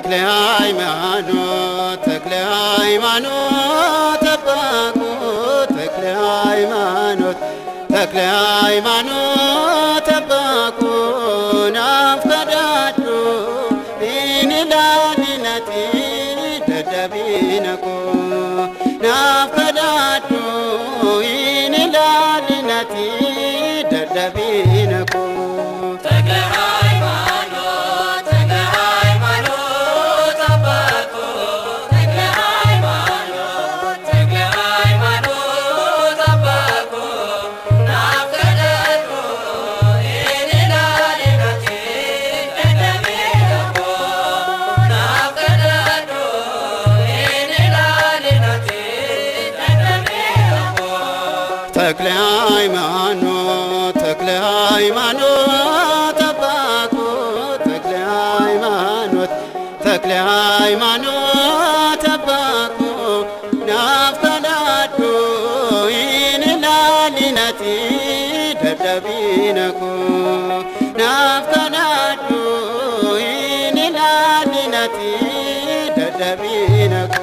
ተክለ ሃይማኖት አባቁ ተክለ ሃይማኖት አባቁ ናፍቀዳዱ ኢንላሊነቲ ደደቢነኮ ናፍቀዳዱ ኢንላሊነቲ ደደቢነኮ ተክለ ሃይማኖት አባቁ ተክለ ሃይማኖት አባቁ ናፍቀዳዱ ኢንላሊነቲ ደደቢነኮ ናፍቀዳዱ ኢንላሊነቲ ደደቢነኮ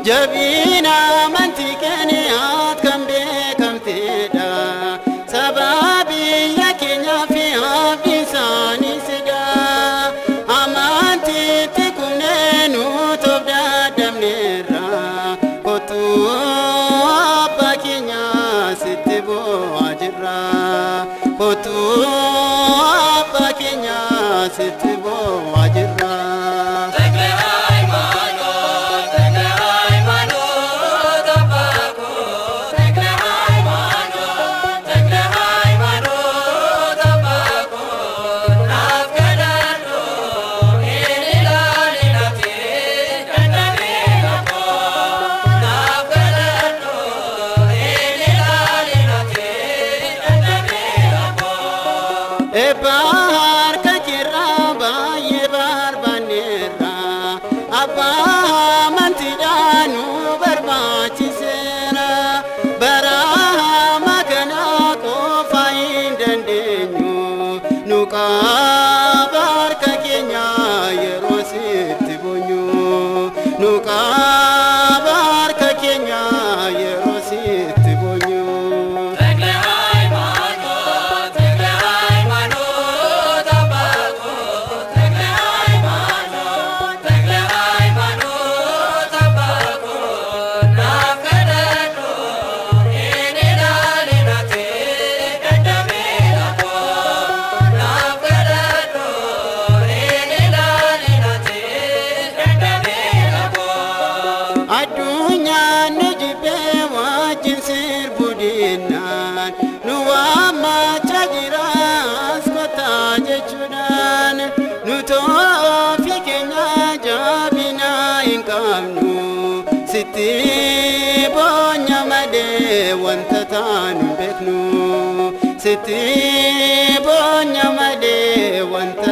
جبينا منتكني كم بكمتدا سبابي يكنيا فيها بساني سدا أمانتي تكونينو تبدا دمنيرا كتو أبا كنيا ستبو عجرا كتو أبا كنيا ستبو عجرا bahar kakira baye bar banera abba mantidanu barbachisera bara magana ko faindendenyu nuka bar kakenya yerositi bonyu nuka bar kakenya yerositi bonyu adunya nujibe wajin sir budinan nuwama chajiras kota jechudan nuto fikenya jabina inkamnu siti bonya made wantatan beknu siti bonya made wantatan